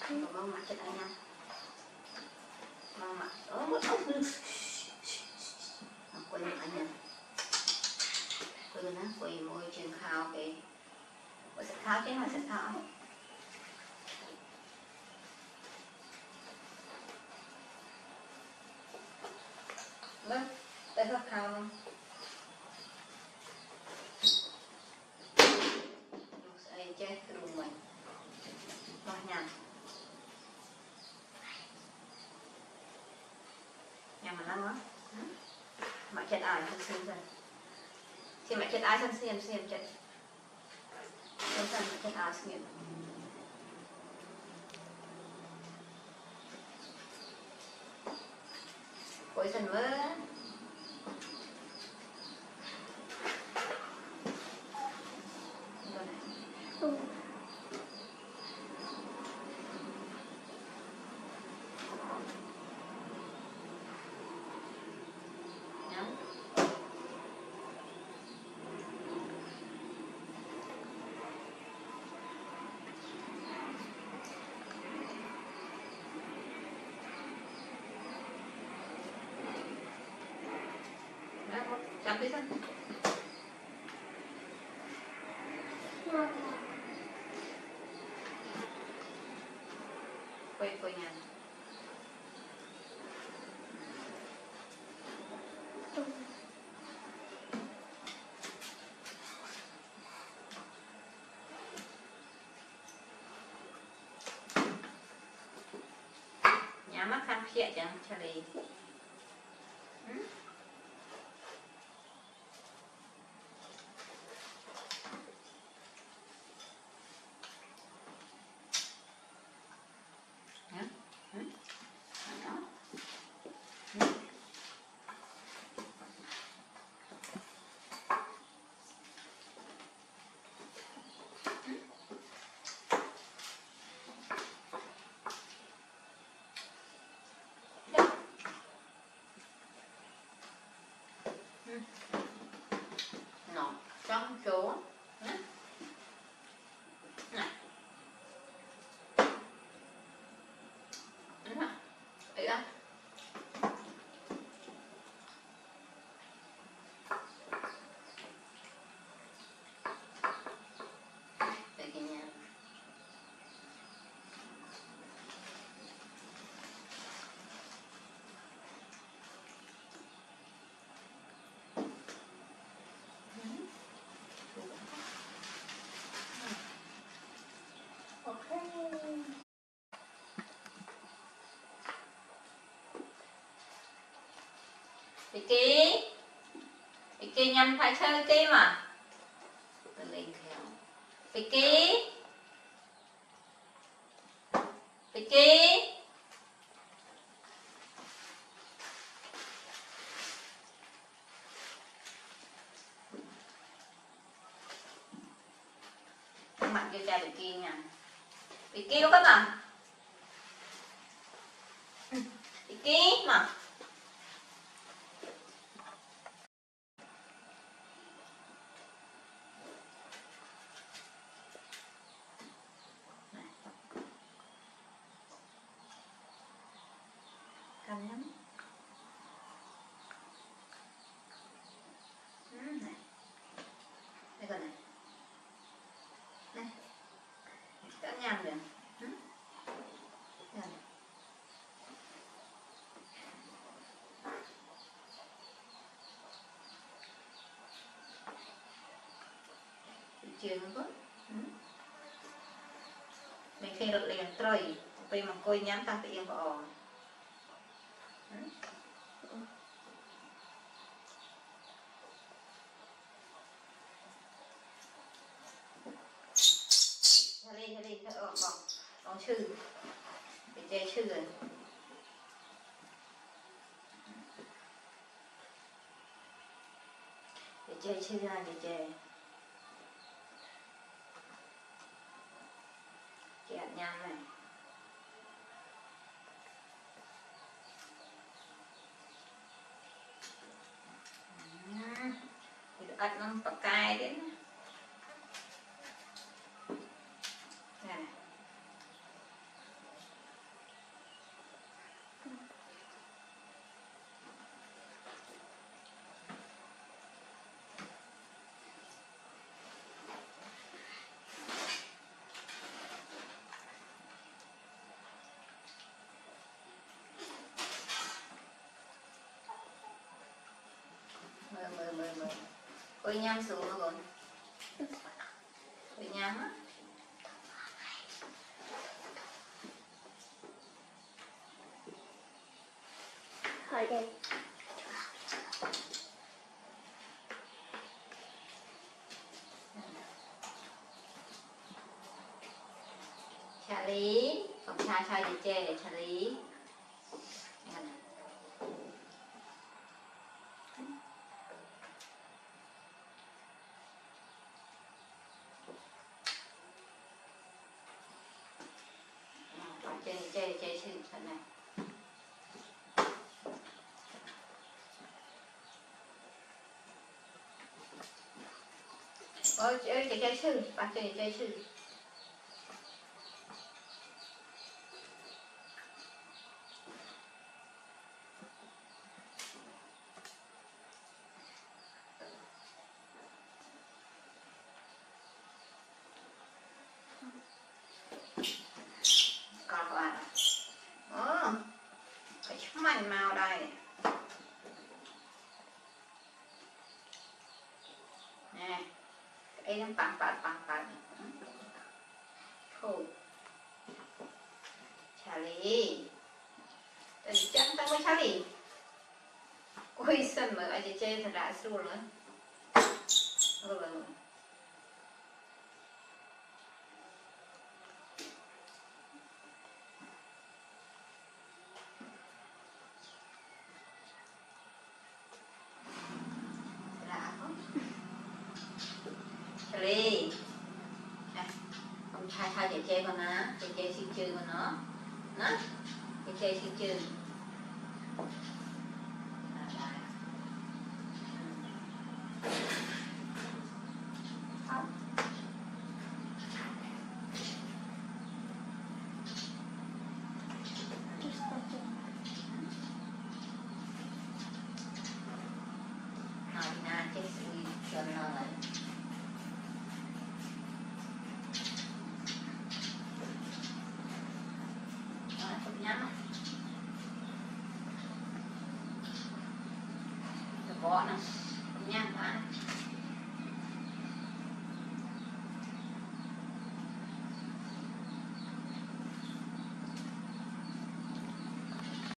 Mama mặt chết anh nha. Mama quên anh nha. Quên á, quên môi trường khao kì. Quên sẽ khao chứ mà sẽ khao. Vâng, đây là khao không? Sẽ chết cái đùm mình. Rồi nhằm. Nhằm mà lắm á. Mặt chết ai thân xem dần. Xem mặt chết ai thân xem chết. Xem mặt chết ai xem. Cuối dần mơ. Chạm đi xem. Quay nha. Nhà mắt khăn khịa chẳng cho đi. Nó trong chỗ này. Đấy đó. Đây cái nhà. Vicky nhanh phải chơi Vicky mà. Lên theo. Vicky. Mặt cho cha Vicky nha. Vicky đâu có mà. Vicky mà. Căng lắm. Này. Đây con này. Này. Cả nhằm được. Đây. Chưa nữa. Mình khi được liền trời. Vì mà coi nhắm ta tự yên bỏ. Thôi đi, thôi bỏ chư. Để chơi chư rồi. Để chơi chư ra, để chơi. Kẹt nhằm này. Ất nó bạc cay đến. Này. vâng. Ôi nhang xuống rồi. Ôi nhang á. Hỏi đây. Charlie, không cha gì chê Charlie. Chê sư thật này. Ôi chê sư, bạn chê sư. Còn bạn. Phải chút mạnh màu đây. Nè. Đây nó bằng. Thôi. Charlie. Tình chân tăng với Charlie. Ôi sân mà anh chê thật đã xuống nữa. Charlie. Không thay để chê con á, để chê xin chư con nó. Nó, để chê xin chư. Nói nà chê xin cho lời. Nhắm có nè.